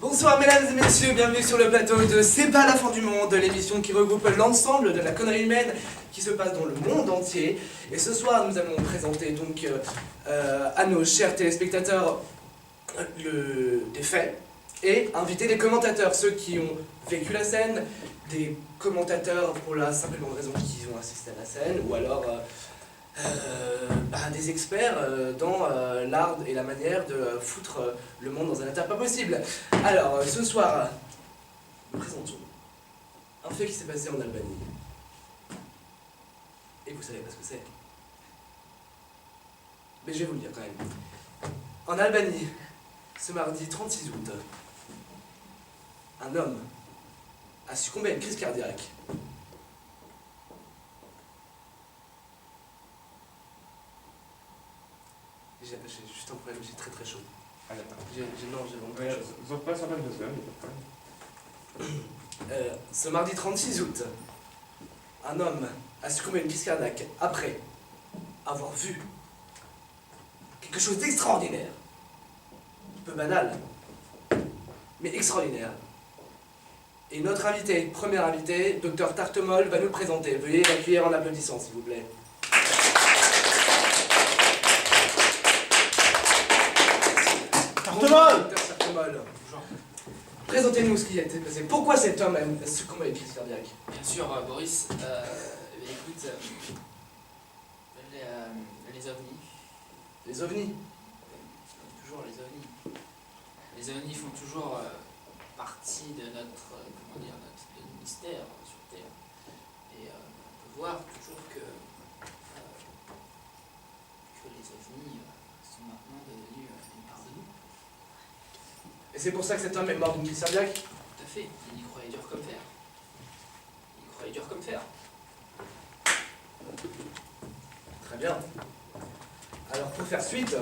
Bonsoir mesdames et messieurs, bienvenue sur le plateau de C'est pas la fin du monde, l'émission qui regroupe l'ensemble de la connerie humaine qui se passe dans le monde entier. Et ce soir nous allons présenter donc à nos chers téléspectateurs des faits et inviter des commentateurs, ceux qui ont vécu la scène, des commentateurs pour la simple et bonne raison qu'ils ont assisté à la scène, ou alors des experts dans l'art et la manière de foutre le monde dans un état pas possible. Alors, ce soir, nous présentons un fait qui s'est passé en Albanie. Et vous savez pas ce que c'est. Mais je vais vous le dire quand même. En Albanie, ce mardi 36 août, un homme a succombé à une crise cardiaque. J'ai juste un problème, j'ai très chaud. Ah d'accord. J'ai vraiment très chaud. Pas sur 22 heures, il n'y a pas de problème. Ce mardi 36 août, un homme a succombé à une crise cardiaque après avoir vu quelque chose d'extraordinaire. Un peu banal, mais extraordinaire. Et notre invité, premier invité, Dr Tartemol, va nous le présenter. Veuillez l'accueillir en applaudissant, s'il vous plaît. Tartemol! Dr Tartemol. Bonjour. Présentez-nous ce qui a été passé. Pourquoi cet homme a succombé à une crise cardiaque? Bien sûr, Boris. Écoute, les ovnis. Les ovnis. Toujours les ovnis. Les ovnis font toujours partie de notre mystère sur Terre. Et on peut voir toujours que les ovnis sont maintenant devenus une part de nous. Et c'est pour ça que cet homme est mort d'une crise cardiaque? Tout à fait. Il y croyait dur comme fer. Il croyait dur comme fer. Très bien. Alors pour faire suite,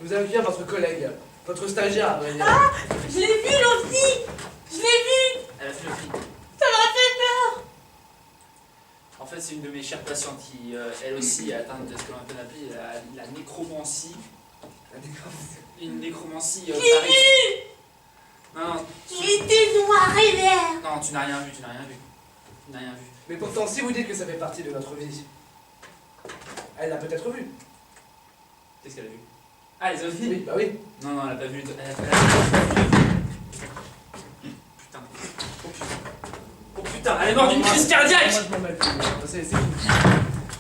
nous allons accueillir votre collègue, votre stagiaire à vrai dire. Ah, je l'ai vu l'OVNI. Je l'ai vu. Elle a fait le film. Ça m'a fait peur. En fait, c'est une de mes chères patientes qui, elle aussi, est atteinte de ce que l'on peut appeler la nécromancie. Une nécromancie Je l'ai vu. Non, Il était noir et vert. non, tu n'as rien vu, tu n'as rien vu. Tu n'as rien vu. Mais pourtant, si vous dites que ça fait partie de notre vie, elle l'a peut-être vu. Qu'est-ce qu'elle a vu? Ah, les ovnis? Oui, bah oui. Non, non, elle n'a pas vu. Elle a pas vu. Putain. Oh putain. Oh putain, elle est morte d'une crise cardiaque! Moi, je m'en mêle plus. C'est fini.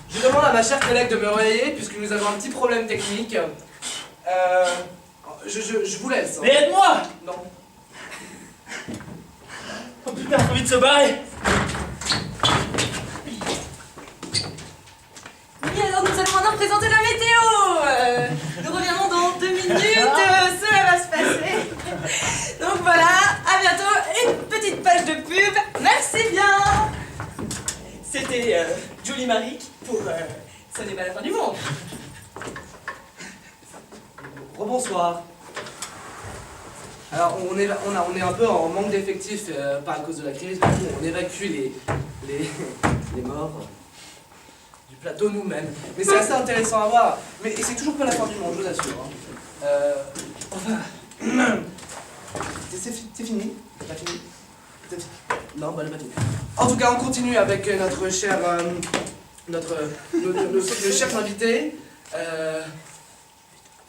Je demande à ma chère collègue de me relayer, puisque nous avons un petit problème technique. Je vous laisse. Mais aide-moi! Non. Oh putain, faut vite se barrer! Oui, alors nous allons maintenant présenter la météo. Nous reviendrons dans 2 minutes. Cela va se passer. Donc voilà, à bientôt. Une petite page de pub. Merci bien. C'était Julie Maric pour Ce n'est pas la fin du monde. Rebonsoir. Alors on est un peu en manque d'effectifs pas à cause de la crise, mais bon, on évacue les morts du plateau nous-mêmes. Mais c'est assez intéressant à voir. Mais c'est toujours pas la fin du monde, je vous assure. Enfin, c'est fini? C'est pas fini? Non, bah elle est pas finie. En tout cas, on continue avec notre cher le cher invité.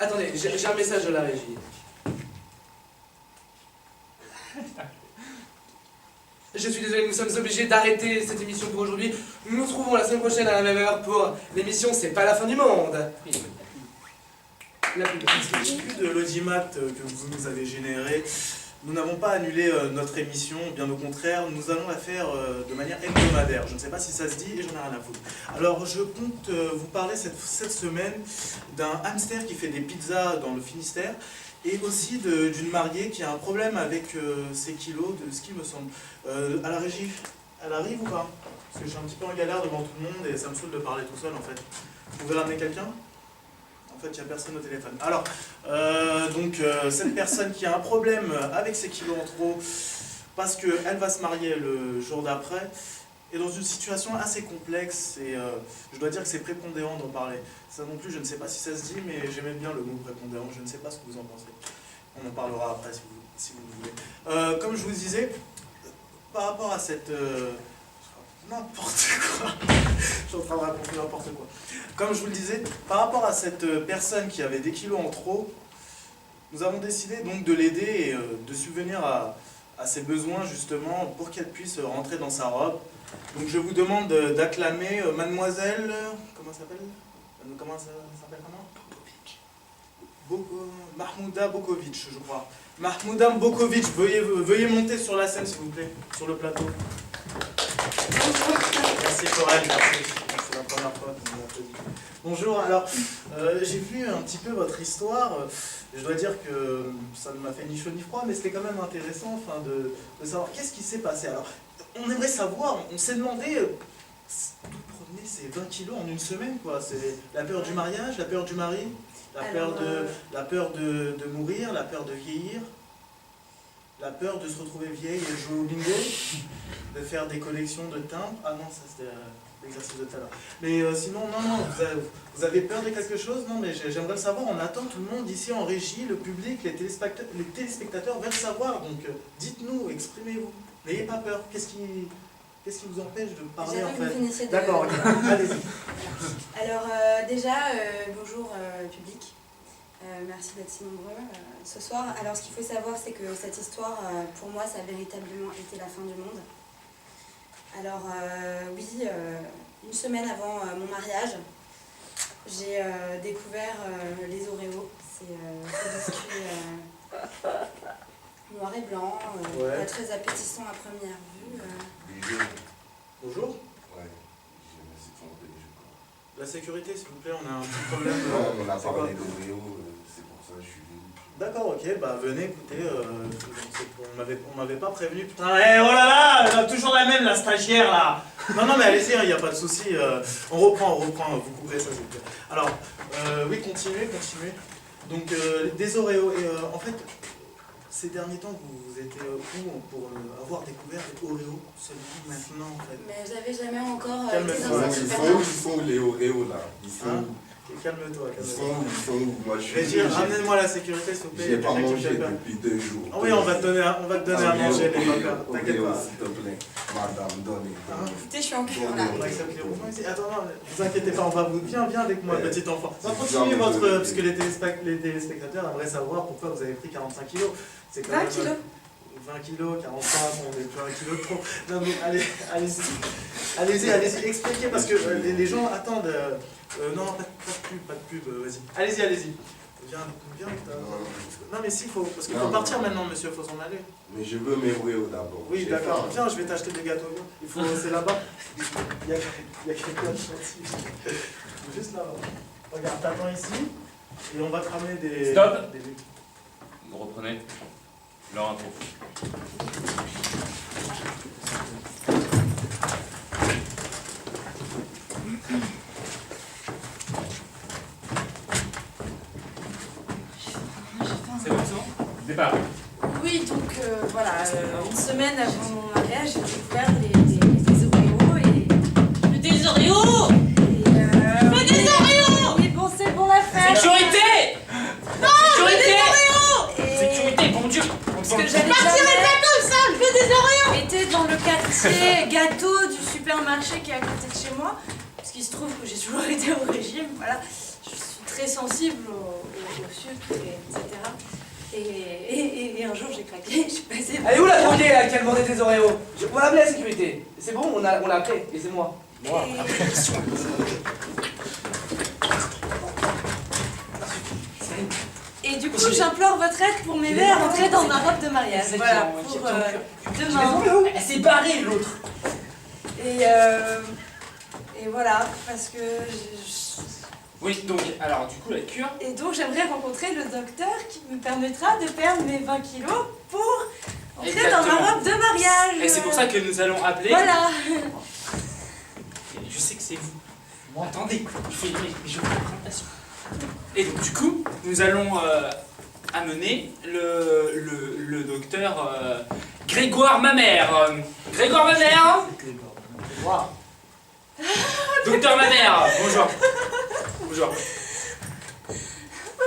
Attendez, j'ai un message de la régie. Je suis désolé, nous sommes obligés d'arrêter cette émission pour aujourd'hui. Nous nous retrouvons la semaine prochaine à la même heure pour l'émission C'est pas la fin du monde. La pub. Vu de l'audimat que vous nous avez généré, nous n'avons pas annulé notre émission, bien au contraire, nous allons la faire de manière hebdomadaire. Je ne sais pas si ça se dit et j'en ai rien à foutre. Alors je compte vous parler cette semaine d'un hamster qui fait des pizzas dans le Finistère et aussi d'une mariée qui a un problème avec ses kilos, de ce qui me semble. À la régie, elle arrive ou pas? Parce que je suis un petit peu en galère devant tout le monde et ça me saoule de parler tout seul en fait. Vous pouvez ramener quelqu'un? En fait, il n'y a personne au téléphone. Alors, cette personne qui a un problème avec ses kilos en trop, parce qu'elle va se marier le jour d'après, est dans une situation assez complexe et je dois dire que c'est prépondérant d'en parler. Ça non plus, je ne sais pas si ça se dit, mais j'aimais bien le mot prépondérant, je ne sais pas ce que vous en pensez. On en parlera après si vous voulez. Comme je vous disais, par rapport à cette... n'importe quoi. Je suis en train de raconter n'importe quoi. Comme je vous le disais, par rapport à cette personne qui avait des kilos en trop, nous avons décidé donc de l'aider et de subvenir à ses besoins justement pour qu'elle puisse rentrer dans sa robe. Donc je vous demande d'acclamer mademoiselle... Comment ça s'appelle? Comment ça s'appelle comment? Mahmouda Bokovic, je crois. Mahmouda Bokovic, veuillez monter sur la scène s'il vous plaît, sur le plateau. Merci Coralie, merci. C'est la première fois que vous m'applaudissez. Bonjour, alors j'ai vu un petit peu votre histoire. Je dois dire que ça ne m'a fait ni chaud ni froid, mais c'était quand même intéressant enfin, de savoir qu'est-ce qui s'est passé. Alors, on aimerait savoir, on s'est demandé d'où provenaient ces 20 kilos en une semaine, quoi. C'est la peur du mariage, la peur du mari, la peur de mourir, la peur de vieillir, la peur de se retrouver vieille et jouer au bingo, de faire des collections de timbres. Ah non, ça c'était l'exercice de tout à l'heure. Mais sinon, non, vous avez peur de quelque chose? Non, mais j'aimerais le savoir. On attend tout le monde ici en régie, le public, les téléspectateurs veulent savoir. Donc dites-nous, exprimez-vous. N'ayez pas peur. Qu'est-ce qui vous empêche de parler en fait? D'accord, allez-y. Alors déjà, bonjour public. Merci d'être si nombreux ce soir. Alors ce qu'il faut savoir, c'est que cette histoire, pour moi, ça a véritablement été la fin du monde. Alors oui, une semaine avant mon mariage, j'ai découvert les Oreos. C'est des biscuits noir et blanc, pas très appétissant à première vue. Bonjour. Ouais, je me suis trompé, je crois. La sécurité, s'il vous plaît, on a un petit problème. Non, on a parlé d'Oreo, c'est pour ça que je suis venu. D'accord, ok, bah venez, écoutez, on m'avait pas prévenu, putain, oh là là, toujours la même, la stagiaire là. Non, mais allez-y, il n'y a pas de souci, on reprend, vous couvrez ça, s'il vous plaît. Alors, oui, continuez. Donc, des Oreos, et en fait, ces derniers temps, vous étiez où pour avoir découvert les Oreos seulement maintenant, en fait? Mais j'avais jamais encore Ils sont les Oreos là. Ils sont. Calme-toi. Ils sont. Moi je vais suis. dire, ramenez-moi la sécurité, s'il vous plaît. J'ai pas mangé depuis 2 jours. Ah oui, on va te donner à manger, les papers. T'inquiète pas. S'il te plaît, madame, donnez. Écoutez, je suis en cure là. Attends, ne vous inquiétez pas, on va vous... Viens avec moi, petit enfant. On va continuer votre... Parce que les téléspectateurs aimeraient savoir pourquoi vous avez pris 45 kilos. C'est quand 20 même... kilos 20 kilos, 45, on est plus 1 kilo de trop. Non mais allez-y, expliquez parce que les gens attendent... non, pas de pub, vas-y. Allez-y. Viens. Non mais si, faut... Parce qu'il faut partir maintenant, monsieur, il faut s'en aller. Mais je veux mes Oreos d'abord. Oui, d'accord. Viens, je vais t'acheter des gâteaux. Il faut... C'est là-bas. Il y a quelqu'un ici. Juste là-bas. Regarde, t'attends ici. Et on va te ramener des... Stop. Vous reprenez leur intro. C'est bon? Départ. Oui, donc voilà, une semaine avant mon mariage, j'ai découvert des Oreos et... Des Oreos! Mais des Oreos! Oui, bon, c'est bon la fête! Sécurité! Non, Sécurité! Et... Sécurité, bon Dieu! Parce que j'avais Partirez pas comme ça, je veux des Oreos! été dans le quartier gâteau du supermarché qui est à côté de chez moi, parce qu'il se trouve que j'ai toujours été au régime, voilà. Je suis très sensible au sucre, etc. Et un jour j'ai craqué, je suis passée... Elle est où la droguée là qui a demandé des Oreos? On va appeler la sécurité. C'est bon, on l'a appelé, et c'est moi. Et du coup, j'implore votre aide pour m'aider à rentrer dans ma robe de mariage. Voilà, pour demain. C'est barré l'autre! Et voilà, parce que... Oui, donc, alors du coup, la cure. Et donc, j'aimerais rencontrer le docteur qui me permettra de perdre mes 20 kilos pour entrer dans ma robe de mariage. Et c'est pour ça que nous allons appeler. Voilà. Je sais que c'est vous. Bon, attendez, je vous prends la présentation. Et donc, du coup, nous allons amener le docteur Grégoire Mamère. Grégoire Mamère. Docteur Mamère, bonjour. Bonjour.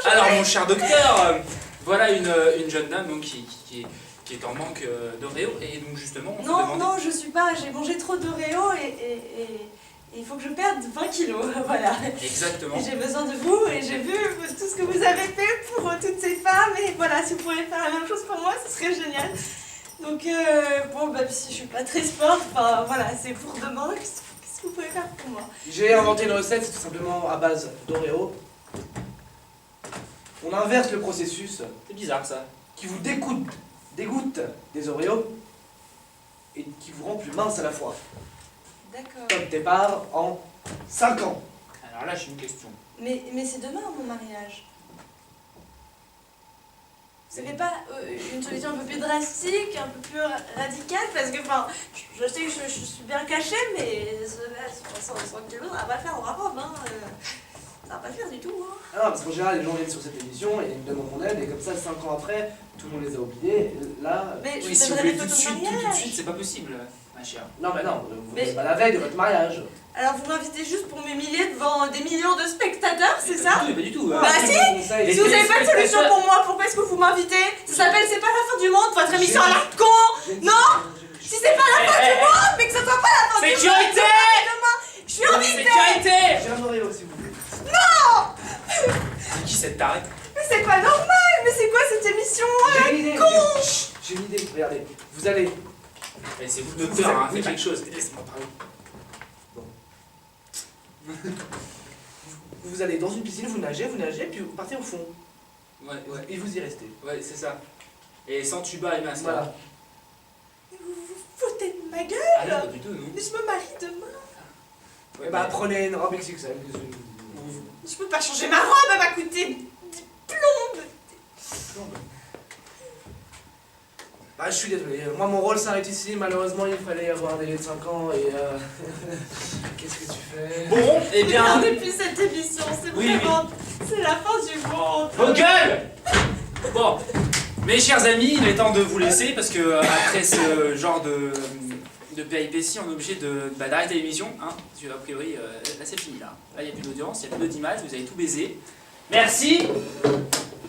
Alors, mon cher docteur, Voilà une jeune dame donc, qui est en manque d'Oreo et donc justement on se Non, demandait- non, je suis pas. J'ai mangé trop d'Oreo et il faut que je perde 20 kilos. Voilà. Exactement. Et j'ai besoin de vous et j'ai vu tout ce que vous avez fait pour toutes ces femmes. Et voilà, si vous pourriez faire la même chose pour moi, ce serait génial. Donc, bon, même si je suis pas très sport, enfin voilà, c'est pour demain. Qu'est-ce que vous pouvez faire pour moi? J'ai inventé une recette, c'est tout simplement à base d'Oreo. On inverse le processus C'est bizarre ça. qui vous dégoûte des Oreos et qui vous rend plus mince à la fois. D'accord. Top départ en 5 ans. Alors là j'ai une question. Mais c'est demain mon mariage. Vous savez pas une solution un peu plus drastique, un peu plus radicale? Parce que, enfin, je sais que je suis bien cachée, mais cela, 100 kilos, ça va pas le faire en robe, hein. Ça va pas le faire du tout, hein. Ah non, parce qu'en général, les gens viennent sur cette émission et ils me demandent mon aide, et comme ça, 5 ans après, tout le monde les a oubliés. Et là. Mais je Oui, vous si vous donnerai voulez des tout de photos de suite, mariage. c'est pas possible, ma chère. Non, mais non, vous Mais- n'êtes pas la veille de votre mariage. Alors vous m'invitez juste pour m'humilier devant des millions de spectateurs, c'est ça? Pas du tout. Bah si. Conseil, Si vous avez pas de solution pour moi, pourquoi est-ce que vous m'invitez? Ça s'appelle C'est pas la fin du monde, votre émission à la con. Non. Si c'est pas la fin du monde, mais que ça soit pas la fin du monde. Sécurité! Je suis invitée. Sécurité! J'ai un Oreo, s'il vous plaît. C'est qui cette tarée? Mais c'est pas normal. Mais c'est quoi cette émission? J'ai une idée. Chut, j'ai une idée. Regardez, vous allez. Eh, c'est vous le docteur, hein, faites quelque chose. Laisse-moi parler. Bon. Vous allez dans une piscine, vous nagez, puis vous partez au fond. Ouais, Et vous y restez. ouais, c'est ça. Et sans tuba et masque. Voilà. Mais vous vous foutez de ma gueule. Ah non, pas du tout, non. Mais je me marie demain. Et bah prenez une robe XXL. Je peux pas changer ma robe, elle va coûter des plombes. Bah je suis désolé, moi mon rôle s'arrête ici, malheureusement il fallait avoir un délai de 5 ans et qu'est-ce que tu fais? Bon, eh bien. Regardez plus cette émission, c'est Oui, vraiment... C'est la fin du monde. Vos gueules! Bon, mes chers amis, il est temps de vous laisser parce que après ce genre de péripéties, on est obligé d'arrêter l'émission. Hein, parce que, a priori, là c'est fini. Là il n'y a plus d'audience, il n'y a plus d'audimat, vous avez tout baisé. Merci!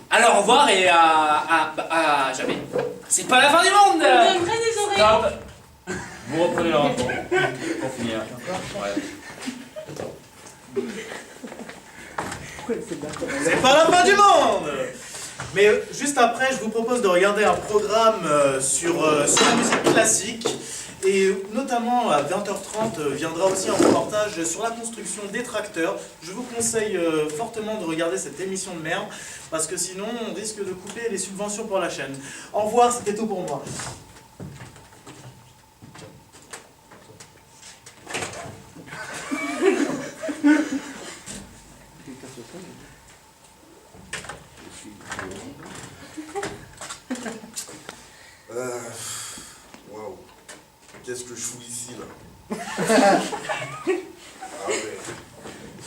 Alors au revoir et à jamais. C'est pas la fin du monde! J'aimerais des oreilles. Stop. Vous reprenez leur rapport pour finir. Ouais. C'est pas la fin du monde! Mais juste après, je vous propose de regarder un programme sur la musique classique. Et notamment à 20h30 viendra aussi un reportage sur la construction des tracteurs. Je vous conseille fortement de regarder cette émission de merde, parce que sinon on risque de couper les subventions pour la chaîne. Au revoir, c'était tout pour moi. Waouh. Qu'est-ce que je fous ici là? Ah ouais.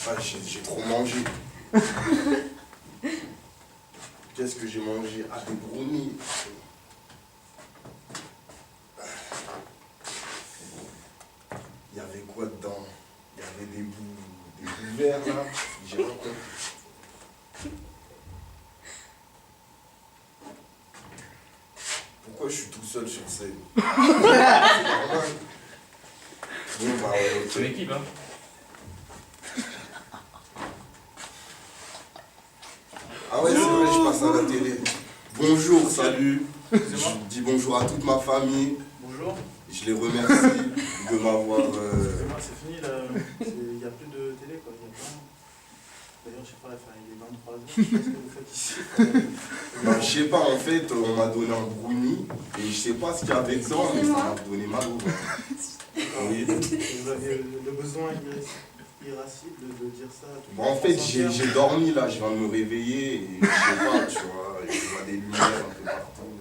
Ah, j'ai trop mangé. Qu'est-ce que j'ai mangé? Ah, des brownies. Il y avait quoi dedans? Il y avait des bouts verts là. J'ai rien compris. Pourquoi je suis tout seul sur scène? C'est normal. Bon, bah ouais, ok. C'est l'équipe, hein. Ah ouais, c'est vrai, je passe à la télé. Bonjour, salut. Je dis bonjour à toute ma famille. Bonjour. Je les remercie de m'avoir... C'est fini là. Il n'y a plus de télé quoi. D'ailleurs, je sais pas, il est 23h. Qu'est-ce que vous faites ici? Ben, je sais pas, en fait, on m'a donné un brownie et je sais pas ce qu'il y avait dedans, mais ça m'a donné mal au ventre. Oui. Vous avez le besoin irascible de dire ça. Bon, en fait, j'ai dormi là, je viens de me réveiller et je sais pas, tu vois, je vois des lumières un peu partout.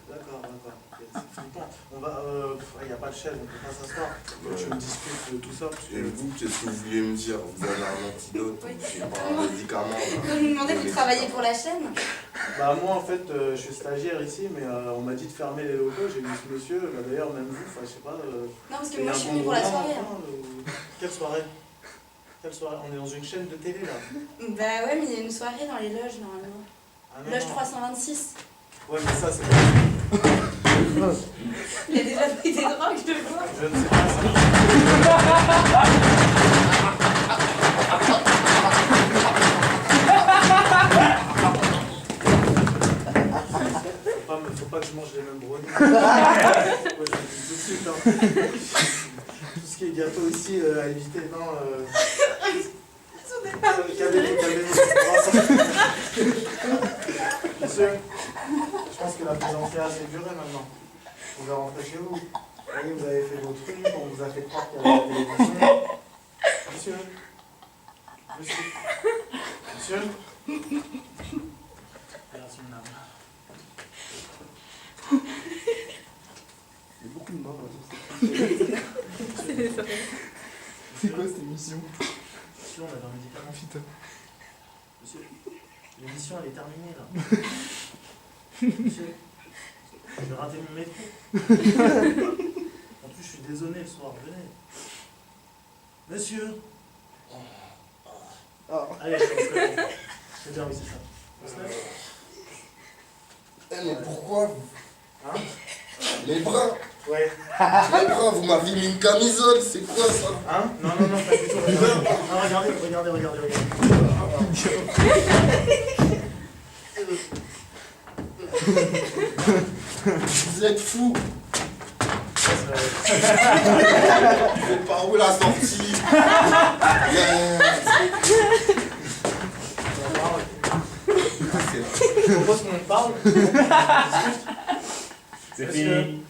D'accord, d'accord. C'est flippant. On va. Il n'y a pas de chaise, on peut pas s'asseoir. Je me discute de tout ça. Parce que... Et vous, qu'est-ce que vous vouliez me dire? Vous avez un antidote, Oui. je sais pas, un médicament là. Vous nous demandez de travailler pour la chaîne? Bah, moi en fait, je suis stagiaire ici, mais on m'a dit de fermer les locaux. J'ai vu ce monsieur, bah, d'ailleurs, même vous, enfin, je sais pas. Non, parce que il y a moi un je suis bon venue pour la moment, soirée. enfin, Quelle soirée? Quelle soirée? On est dans une chaîne de télé là. Bah ouais, mais il y a une soirée dans les loges normalement. Ah non, Loge non. 326. Ouais, mais ça, c'est pas... Il a déjà pris des drogues, je le vois. Je ne sais pas ça. Faut pas que je mange les mêmes brownies. Ouais, je le dis tout de suite. Hein. Tout ce qui est gâteau aussi, à éviter. Non, calmez-vous, calmez-vous. Monsieur, je pense que la plaisanterie a assez duré maintenant. Vous pouvez rentrer chez vous. Vous voyez, vous avez fait vos trucs, on vous a fait croire qu'il y avait la télévision. Monsieur. Monsieur. Monsieur. Opération de l'âme. Il y a beaucoup de morts là sur cette C'est les oreilles. C'est quoi cette émission? Monsieur, on avait un médicament. Putain. Monsieur, l'émission elle est terminée là. Monsieur, je vais rater mon métro. En plus, je suis désolé le soir, venez. Monsieur. Allez, je pense que c'est bien, oui, c'est ça. On se lève. Eh, mais pourquoi vous... Hein? Les bras, Ouais. les bras, vous m'avez mis une camisole, c'est quoi ça? Hein? Non, non, non, pas du tout. Regardez. Non, regardez. Vous êtes fous. C'est par où la sortie? Je propose qu'on parle. C'est fini.